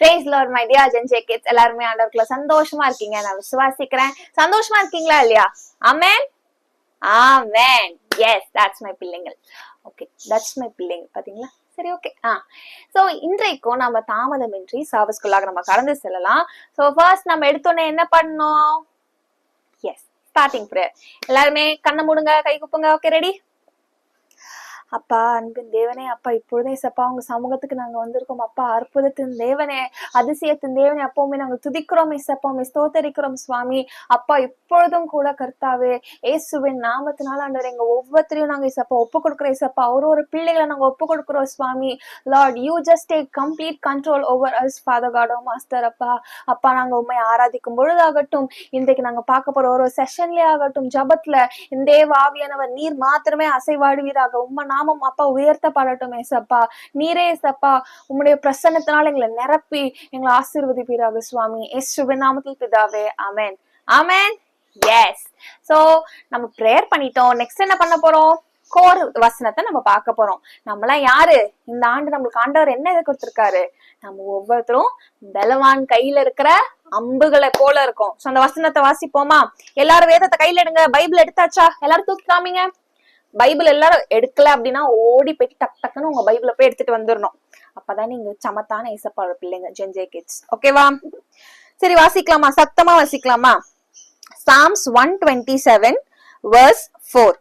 Praise Lord, my dear Gen Z kids. எல்லாருமே ஆண்டவருக்குள்ள சந்தோஷமா இருக்கீங்க நான் விசுவாசிக்கிறேன். சந்தோஷமா இருக்கீங்களா இல்லையா? ஆமென். ஆமென். எஸ், தட்ஸ் மை பிள்ளைங்கள். ஓகே, தட்ஸ் மை பிள்ளைங்கள். பாத்தீங்களா? சரி, ஓகே. சோ இன்றைக்கும் நம்ம தாமதமின்றி சர்வீஸ்க்குள்ளாக நம்ம கடந்து செல்லலாம். சோ ஃபர்ஸ்ட் நம்ம எடுத்தோன்னே என்ன பண்ணோம்? Yes, starting prayer. எல்லாருமே கண்ணை மூடுங்க, கை குப்புங்க. Okay, ready? அப்பா, அன்பின் தேவனே, அப்பா இப்பொழுதே சப்பா உங்க சமூகத்துக்கு நாங்க வந்திருக்கோம். அப்பா, அற்புதத்தின் தேவனே, அதிசயத்தின் தேவனே, அப்பவுமே நாங்க துதிக்கிறோம் சப்பா, ஸ்தோத்தரிக்கிறோம் சுவாமி. அப்பா, இப்பொழுதும் கூட கர்த்தாவே இயேசுவின் நாமத்தினால ஆண்டவர் எங்க ஒவ்வொருத்தரையும் நாங்க சப்பா ஒப்பு கொடுக்குறோம் சப்பா. ஒரு பிள்ளைகளை நாங்க ஒப்பு கொடுக்குறோம் சுவாமி. Lord, you just take complete control over us father God. Master அப்பா, அப்பா நாங்க உண்மை ஆராதிக்கும் பொழுதாகட்டும், இன்றைக்கு நாங்க பார்க்க போற ஒரு செஷன்லயே ஆகட்டும், ஜபத்துல இந்த ஆவியானவர் நீர் மாத்திரமே அசைவாடுவீராக. உண்மை நாமம் அப்பா உயர்த்தப்படட்டும் ஏசப்பா. நீரே ஏசப்பா உம்முடைய பிரசன்னத்தினால எங்களை நிரப்பி எங்களை ஆசீர்வதிப்பீராக சுவாமி. இயேசுவின் நாமத்தில் பிதாவே, ஆமென். ஆமென். எஸ். சோ நம்ம பிரேயர் பண்ணிட்டோம். நெக்ஸ்ட் என்ன பண்ண போறோம்? கோர் வசனத்தை நம்ம பார்க்க போறோம். நம்மளாம் யாரு? இந்த ஆண்டு நம்மளுக்கு ஆண்டவர் என்ன எதை கொடுத்திருக்காரு? நம்ம ஒவ்வொருத்தரும் பலவான் கையில இருக்கிற அம்புகளை போல இருக்கும். அந்த வசனத்தை வாசிப்போமா? எல்லாரும் வேதத்தை கையில எடுங்க. பைபிள் எடுத்தாச்சா? எல்லாரும் தூக்கி காமிங்க. பைபிள் எல்லாரும் எடுக்கல அப்படின்னா ஓடி போய் டக் டக்குன்னு உங்க பைபிள போய் எடுத்துட்டு வந்துடணும். அப்பதான் நீங்க சமத்தான ஏசப்பாவோட பிள்ளைங்க, ஜென் ஜே கிட்ஸ். ஓகேவா? சரி, வாசிக்கலாமா? சத்தமா வாசிக்கலாமா? Psalms 127 verse 4.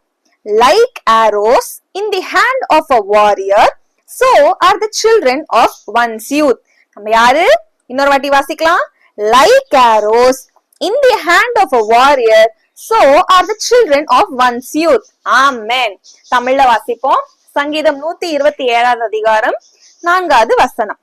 Like arrows in the hand of a warrior, so are the children of one's youth. நம்ம யாரு? இன்னொரு வாட்டி வாசிக்கலாம். Like arrows in the hand of a warrior, so are the children of one's youth. Amen. தமிழ்ல வாசிப்போம். சங்கீதம் 127 அதிகாரம் 4வது வசனம்.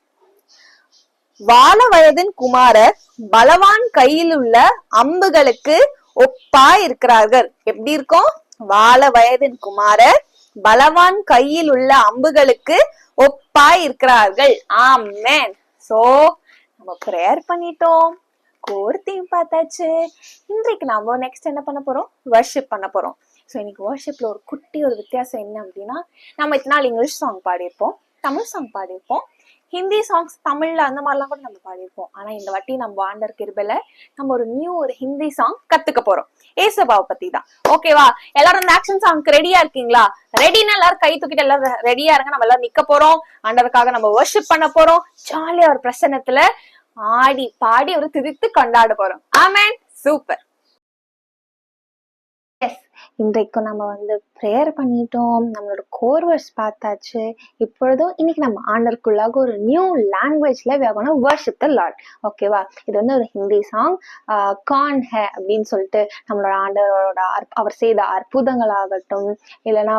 வால வயதின் குமாரர் பலவான் கையில் உள்ள அம்புகளுக்கு ஒப்பாய் இருக்கிறார்கள். எப்படி இருக்கும்? வால வயதின் குமாரர் பலவான் கையில் உள்ள அம்புகளுக்கு ஒப்பாய் இருக்கிறார்கள். ஆமென். சோ நம்ம பிரேயர் பண்ணிட்டோம், கோர்த்தையும் பார்த்தாச்சு. இன்றைக்கு நாம நெக்ஸ்ட் என்ன பண்ண போறோம்? வர்ஷிப் பண்ண போறோம். ஸோ இன்னைக்கு வர்ஷிப்ல ஒரு குட்டி ஒரு வித்தியாசம் என்ன அப்படின்னா, நம்ம இத்தனை நாள் இங்கிலீஷ் சாங் பாடியிருப்போம், தமிழ் சாங் பாடியிருப்போம், ஹிந்தி சாங்ஸ் தமிழ்ல அந்த மாதிரிலாம் கூட நம்ம பாடியிருப்போம். ஆனா இந்த வாட்டி நம்ம ஆண்டர் கிருபையில நம்ம ஒரு ஹிந்தி சாங் கத்துக்க போறோம். ஏசப்பாவை பத்தி தான். ஓகேவா? எல்லாரும் இந்த ஆக்ஷன் சாங்க்கு ரெடியா இருக்கீங்களா? ரெடினா எல்லாரும் கை தூக்கிட்டு எல்லாரும் ரெடியா இருங்க. நம்ம எல்லாரும் நிக்க போறோம். ஆண்டவருக்காக நம்ம வர்ஷிப் பண்ண போறோம். ஜாலியா ஒரு பிரசன்னத்துல ஆடி பாடி ஒரு திரித்து கொண்டாட போறோம். ஆமென். சூப்பர். எஸ், இன்றைக்கு நம்ம பிரேயர் பண்ணிட்டோம், நம்மளோட கோர்வர்ஸ் பார்த்தாச்சு. இப்பொழுதும் இன்னைக்கு நம்ம ஆண்டருக்குள்ளாக ஒரு நியூ லாங்குவேஜ்ல we are going to worship the Lord. ஓகேவா? இது ஒரு ஹிந்தி சாங். கான் ஹே அப்படின்னு சொல்லிட்டு நம்மளோட ஆண்டவரோட அவர் செய்த அற்புதங்கள் ஆகட்டும், இல்லைன்னா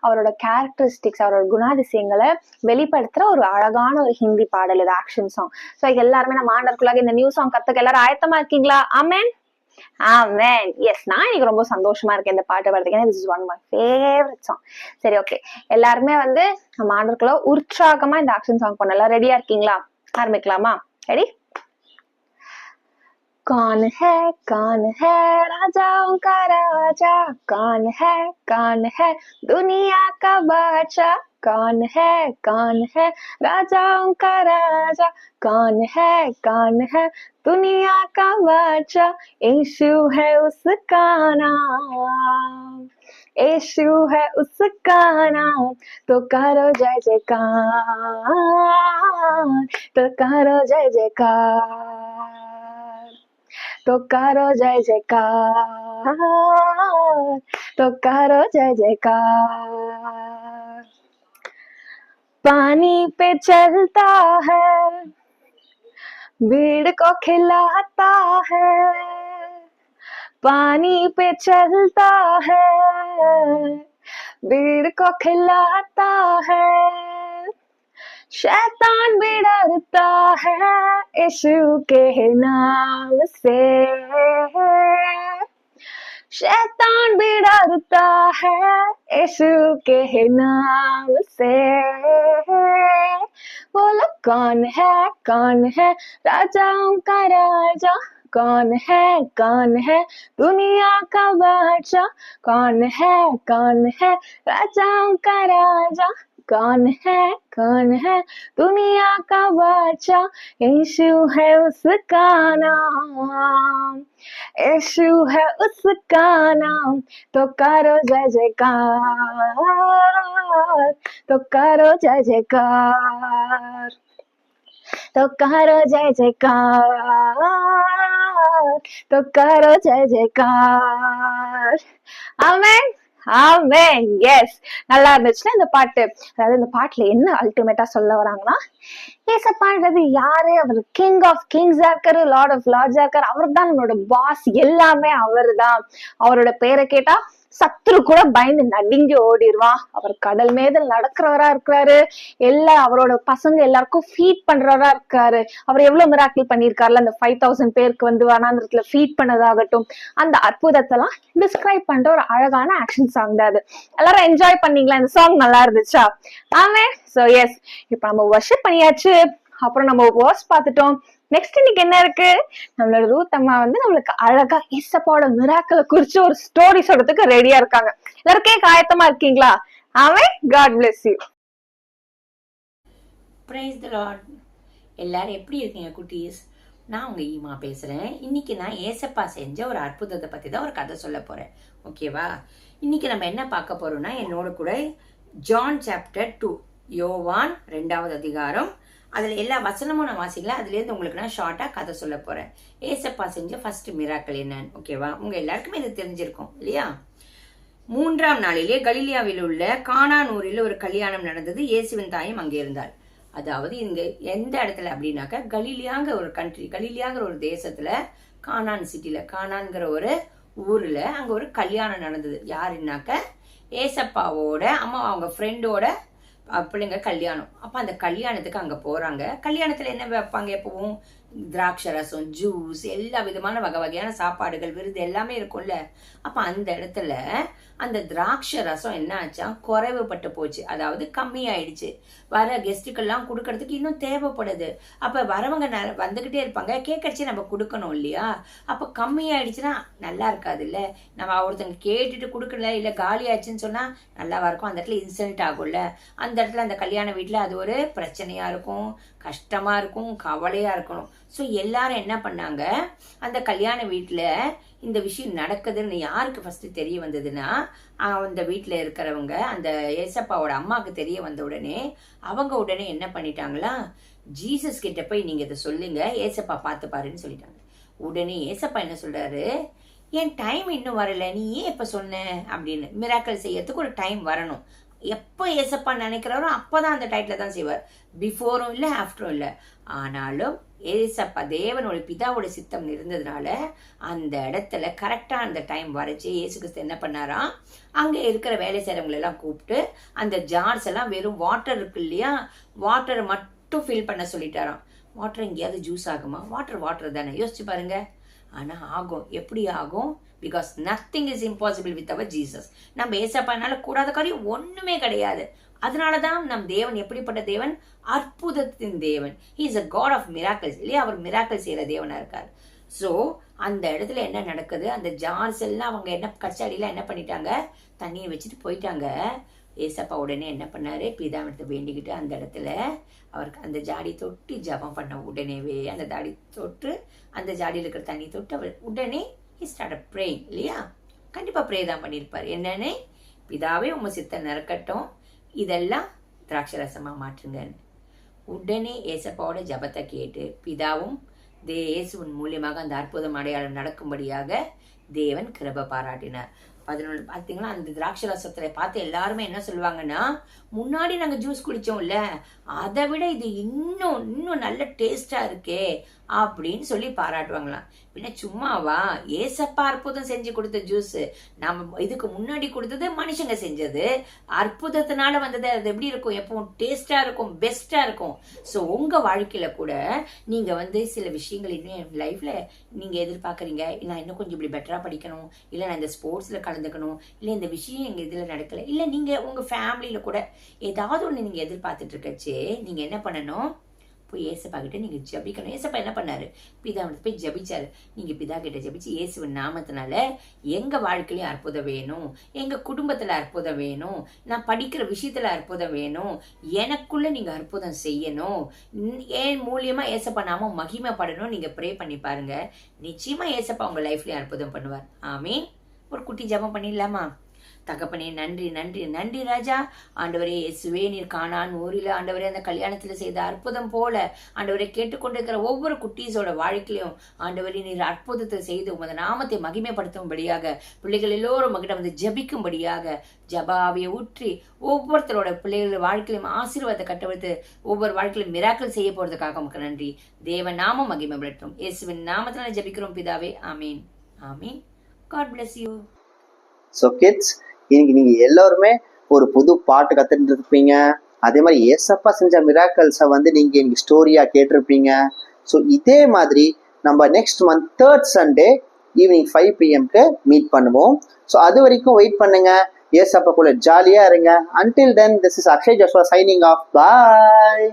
அவரோட கேரக்டரிஸ்டிக்ஸ், அவரோட குணாதிசயங்களை வெளிப்படுத்துற ஒரு அழகான ஒரு ஹிந்தி பாடல். இது ஆக்ஷன் சாங். ஸோ எல்லாருமே நம்ம ஆண்டருக்குள்ளாக இந்த நியூ சாங் கத்துக்க எல்லாரும் ஆயத்தமா இருக்கீங்களா? ஆமென். ஆமென். எஸ், நான் இன்னைக்கு ரொம்ப சந்தோஷமா இருக்கேன் இந்த பாட்டு பாடுறதுக்கு. This is one of my favourite song. சரி, ஓகே. எல்லாருமே நம்ம ஆண்டருக்குள்ள உற்சாகமா இந்த ஆக்ஷன் சாங் பண்ணலாம். ரெடியா இருக்கீங்களா? ஆரம்பிக்கலாமா? ரெடி? कौन है राजाओं का राजा, कौन है दुनिया का बादशाह, कौन है राजाओं का राजा, कौन है दुनिया का बादशाह, यीशु है उसका नाम, यीशु है उसका नाम, तो करो जय जयकार, तो करो जय जयकार, तो करो जय जयकार, तो करो जय जयकार। पानी पे चलता है, भीड़ को खिलाता है, पानी पे चलता है, भीड़ को खिलाता है, शैतान भी डरता है यीशु के नाम से, शैतान भी डरता है यीशु के नाम से। बोलो कौन है राजाओं का राजा, कौन है दुनिया का बादशाह, कौन है राजाओं का राजा, कौन है दुनिया का बादशाह, यीशु है उसका नाम, यीशु है उसका नाम, तो करो जय जयकार, तो करो जय जयकार, तो करो जय जयकार, तो करो जय जयकार. ஆமென் ஆமென். எஸ், நல்லா இருந்துச்சுன்னா இந்த பாட்டு. அதாவது இந்த பாட்டுல என்ன அல்டிமேட்டா சொல்ல வராங்கன்னா, ஏசப்பான்றது யாரு? அவர் கிங் ஆஃப் கிங்ஸா இருக்காரு, லார்ட் ஆஃப் லார்ட்ஸா இருக்காரு. அவர் தான் நம்மளோட பாஸ், எல்லாமே அவரு தான். அவரோட பேரை கேட்டா சத்துரு கூட பயந்து நடுங்கி ஓடிடுவான். அவர் கடல் மீது நடக்கிறவரா இருக்கிறாரு. அவரோட பசங்க எல்லாருக்கும் ஃபீட் பண்றவரா இருக்காரு. அவர் எவ்வளவு மிராக்கிள் பண்ணிருக்காருல, அந்த 5000 பேருக்கு வந்து வனாந்திரத்துல ஃபீட் பண்ணதாகட்டும், அந்த அற்புதத்தெல்லாம் டிஸ்கிரைப் பண்ற ஒரு அழகான ஆக்ஷன் சாங் தான் அது. எல்லாரும் என்ஜாய் பண்ணீங்களா? இந்த சாங் நல்லா இருந்துச்சா? ஆமே. சோ எஸ், இப்ப நம்ம வர்ஷிப் பண்ணியாச்சு, அப்புறம் நம்ம வாட்ச் பார்த்துட்டோம். நெக்ஸ்ட் இன்னைக்கு என்ன இருக்கு? நம்மளோட ரூத் அம்மா வந்து நம்மளுக்கு அழகா ஏசப்பாவோட மிராக்கிளை குறிச்சு ஒரு ஸ்டோரி சொல்றதுக்கு ரெடியா இருக்காங்க. எல்லாரும் கேட்க ஆயத்தமா இருக்கீங்களா? ஆமென். God bless you. Praise the Lord. எல்லாரும் எப்படி இருக்கீங்க குட்டீஸ்? நான் உங்க ஈமா பேசுறேன். இன்னைக்கு நான் ஏசப்பா செஞ்ச ஒரு அற்புதத்தை பத்தி தான் ஒரு கதை சொல்ல போறேன். ஓகேவா? இன்னைக்கு நம்ம என்ன பார்க்க போறோம்னா, என்னோட கூட ஜான் சாப்டர் 2, யோவான் 2வது அதிகாரம். அதுல எல்லா வசனமும் நான் வாசிக்கல. அதுல இருந்து உங்களுக்கு நான் ஷார்ட்டா கதை சொல்ல போறேன். ஏசப்பா செஞ்ச ஃபர்ஸ்ட் மிராக்கிள் என்னன்னு. ஓகேவா? உங்க எல்லாருக்குமே இது தெரிஞ்சிருக்கும் இல்லையா? 3ஆம் நாளிலே கலிலியாவில் உள்ள கானான் ஊரில் ஒரு கல்யாணம் நடந்தது. இயேசுவின் தாயும் அங்கே இருந்தாள். அதாவது இங்க எந்த இடத்துல அப்படின்னாக்க, கலிலியாங்கிற ஒரு கண்ட்ரி, கலிலியாங்கிற ஒரு தேசத்துல, கானான் சிட்டில, கானான்கிற ஒரு ஊர்ல அங்க ஒரு கல்யாணம் நடந்தது. யாருன்னாக்க ஏசப்பாவோட அம்மா, அவங்க ஃப்ரெண்டோட பிள்ளைங்க கல்யாணம். அப்ப அந்த கல்யாணத்துக்கு அங்க போறாங்க. கல்யாணத்துல என்ன வைப்பாங்க? எப்பவும் திராட்சை ரசம், ஜூஸ், எல்லா விதமான வகை வகையான சாப்பாடுகள், விருது எல்லாமே இருக்கும்ல. அப்ப அந்த இடத்துல அந்த திராட்சை ரசம் என்ன ஆச்சா, குறைவுபட்டு போச்சு. அதாவது கம்மி ஆயிடுச்சு. வர கெஸ்டுக்கெல்லாம் கொடுக்கறதுக்கு இன்னும் தேவைப்படுது. அப்ப வரவங்க வந்துகிட்டே இருப்பாங்க, கேக்கடிச்சு நம்ம கொடுக்கணும் இல்லையா? அப்ப கம்மி ஆயிடுச்சுன்னா நல்லா இருக்காது இல்ல. நம்ம ஒருத்தங்க கேட்டுட்டு கொடுக்கல, இல்ல காலி ஆச்சுன்னு சொன்னா நல்லாவா இருக்கும்? அந்த இடத்துல இன்சல்ட் ஆகும்ல. அந்த இடத்துல அந்த கல்யாண வீட்டுல அது ஒரு பிரச்சனையா இருக்கும், கஷ்டமா இருக்கும், கவலையா இருக்கணும். ஸோ எல்லாரும் என்ன பண்ணாங்க, அந்த கல்யாண வீட்டுல இந்த விஷயம் நடக்குதுன்னு யாருக்கு ஃபர்ஸ்ட் தெரிய வந்ததுன்னா, அந்த வீட்டுல இருக்கிறவங்க, அந்த ஏசப்பாவோட அம்மாவுக்கு தெரிய வந்த உடனே அவங்க உடனே என்ன பண்ணிட்டாங்களா, ஜீசஸ் கிட்ட போய் நீங்க இதை சொல்லுங்க, ஏசப்பா பார்த்து பாருன்னு சொல்லிட்டாங்க. உடனே ஏசப்பா என்ன சொல்றாரு, என் டைம் இன்னும் வரல, நீ ஏன் எப்ப சொன்ன அப்படின்னு. மிராக்கல் செய்யறதுக்கு ஒரு டைம் வரணும். எப்போ ஏசப்பா நினைக்கிறாரோ அப்பதான் அந்த டைட்டில் தான் செய்வார். பிஃபோரும் இல்லை, ஆஃப்டரும் இல்லை. ஆனாலும் ஏசப்பா தேவனோட பிதாவோட சித்தம் இருந்ததுனால அந்த இடத்துல கரெக்டா அந்த டைம் வரைச்சு ஏசு கிறிஸ்து என்ன பண்ணாராம், அங்க இருக்கிற வேலை செய்யறவங்களை எல்லாம் கூப்பிட்டு அந்த ஜார்ஸ் எல்லாம் வெறும் வாட்டர் இருக்கு இல்லையா, வாட்டரை மட்டும் ஃபில் பண்ண சொல்லிட்டாராம். வாட்டர் எங்கேயாவது ஜூஸ் ஆகுமா? வாட்டர் தானே, யோசிச்சு பாருங்க. ஆனா ஆகும். எப்படி ஆகும்? Because nothing is impossible with our Jesus. நம்ம ஏசப்பானால கூடாத காரியம் ஒண்ணுமே கிடையாது. அதனாலதான் நம் தேவன் எப்படிப்பட்ட தேவன்? அற்புதத்தின் தேவன். He is a god of miracles இல்லையா? அவர் மிராக்கிள் செய்யற தேவனா இருக்காரு. சோ அந்த இடத்துல என்ன நடக்குது, அந்த ஜார்ஸ் எல்லாம் அவங்க என்ன கச்சாடியில என்ன பண்ணிட்டாங்க, தண்ணியை வச்சுட்டு போயிட்டாங்க. ஏசப்பா உடனே என்ன பண்ணாரு, பிதாவிடத்தை வேண்டிக்கிட்டு அந்த இடத்துல அவருக்கு அந்த ஜாடி தொட்டு ஜபம் பண்ண உடனேவே அந்த ஜாடி தொட்டு, அந்த ஜாடியில் இருக்கிற தண்ணி தொட்டு அவர் உடனே he started praying இல்லையா? கண்டிப்பா ப்ரே தான் பண்ணியிருப்பார். என்னன்னு, பிதாவே உங்க சித்தம் நிறக்கட்டும், இதெல்லாம் திராட்சை ரசமா மாற்றுங்கன்னு. உடனே ஏசப்பாவோட ஜபத்தை கேட்டு பிதாவும் இயேசுவின் மூலியமாக அந்த அற்புதம் அடையாளம் நடக்கும்படியாக தேவன் கிருபை பாராட்டினார். 11 பாத்தீங்களா? அந்த திராட்சை ரசத்துல பார்த்து எல்லாருமே என்ன சொல்லுவாங்கன்னா, முன்னாடி நாங்க ஜூஸ் குடிச்சோம்ல, அதை விட இது இன்னும் நல்ல டேஸ்டா இருக்கே அப்படின்னு சொல்லி பாராட்டுவாங்களாம். பின்ன சும்மாவா? ஏசப்பா அற்புதம் செஞ்சு கொடுத்த ஜூஸ், நம்ம இதுக்கு முன்னாடி கொடுத்தது மனுஷங்க செஞ்சது, அற்புதத்தினால வந்தது. அது எப்படி இருக்கும்? எப்பவும் டேஸ்டா இருக்கும், பெஸ்டா இருக்கும். ஸோ உங்க வாழ்க்கையில கூட நீங்க வந்து சில விஷயங்கள் இன்னும் லைஃப்ல நீங்க எதிர்பார்க்கறீங்க, நான் இன்னும் கொஞ்சம் இப்படி பெட்டரா படிக்கணும், இல்ல நான் இந்த ஸ்போர்ட்ஸ்ல கலந்துக்கணும், இல்ல இந்த விஷயம் எங்க இதுல நடக்கல, இல்ல நீங்க உங்க ஃபேமிலியில கூட ஏதாவது ஒண்ணு நீங்க எதிர்பார்த்துட்டு இருக்கச்சே, நீங்க என்ன பண்ணணும், போய் ஏசப்பா கிட்ட நீங்க ஜபிக்கணும். ஏசப்பா என்ன பண்ணாரு? பிதாவிட போய் ஜபிச்சாரு. நீங்க பிதா கிட்ட ஜபிச்சு இயேசுவின் நாமத்தினால எங்க வாழ்க்கையிலயும் அற்புதம் வேணும், எங்க குடும்பத்துல அற்புதம் வேணும், நான் படிக்கிற விஷயத்துல அற்புதம் வேணும், எனக்குள்ள நீங்க அற்புதம் செய்யணும், ஏன் மூலியமா ஏசப்பா நாம மகிமைப்படணும். நீங்க ப்ரே பண்ணி பாருங்க, நிச்சயமா ஏசப்பா உங்க லைஃப்லயும் அற்புதம் பண்ணுவார். ஆமீன். ஒரு குட்டி ஜெபம் பண்ணிடலாமா? தகப்பனே, நன்றி நன்றி நன்றி ராஜா. ஆண்டவரே இயேசுவே, நீர் கானான் ஊரில் ஆண்டவரே அந்த கல்யாணத்துல செய்த அற்புதம் போல ஆண்டவரை கேட்டுக்கொண்டிருக்கிற ஒவ்வொரு குட்டீஸோட வாழ்க்கையிலும் ஆண்டவரே நீர் அற்புதத்தை செய்து உமது நாமத்தை மகிமைப்படுத்தும்படியாக பிள்ளைகள் எல்லோரும் உங்ககிட்ட வந்து ஜபிக்கும்படியாக ஜபாவியை ஊற்றி ஒவ்வொருத்தரோட பிள்ளைகளோட வாழ்க்கையிலும் ஆசீர்வாதத்தை கட்டவிழ்த்து ஒவ்வொரு வாழ்க்கையிலும் மிராக்கள் செய்ய போறதுக்காக உமக்கு நன்றி. தேவ நாமம் மகிமைப்படட்டும். இயேசுவின் நாமத்தினால ஜபிக்கிறோம் பிதாவே. ஆமீன் ஆமீன். God bless you. So kids, இன்னைக்கு நீங்க எல்லாருமே ஒரு புது பாட்டு கத்துட்டு இருப்பீங்க. அதே மாதிரி ஏசப்பா செஞ்ச மிராக்கல்ஸை வந்து நீங்க இன்னைக்கு ஸ்டோரியா கேட்டிருப்பீங்க. ஸோ இதே மாதிரி நம்ம next month 3rd Sunday evening 5 PM meet பண்ணுவோம். ஸோ அது வரைக்கும் வெயிட் பண்ணுங்க. ஏசப்பா கூட ஜாலியா இருங்க. Until then, this is Akshay Joshua signing off. Bye.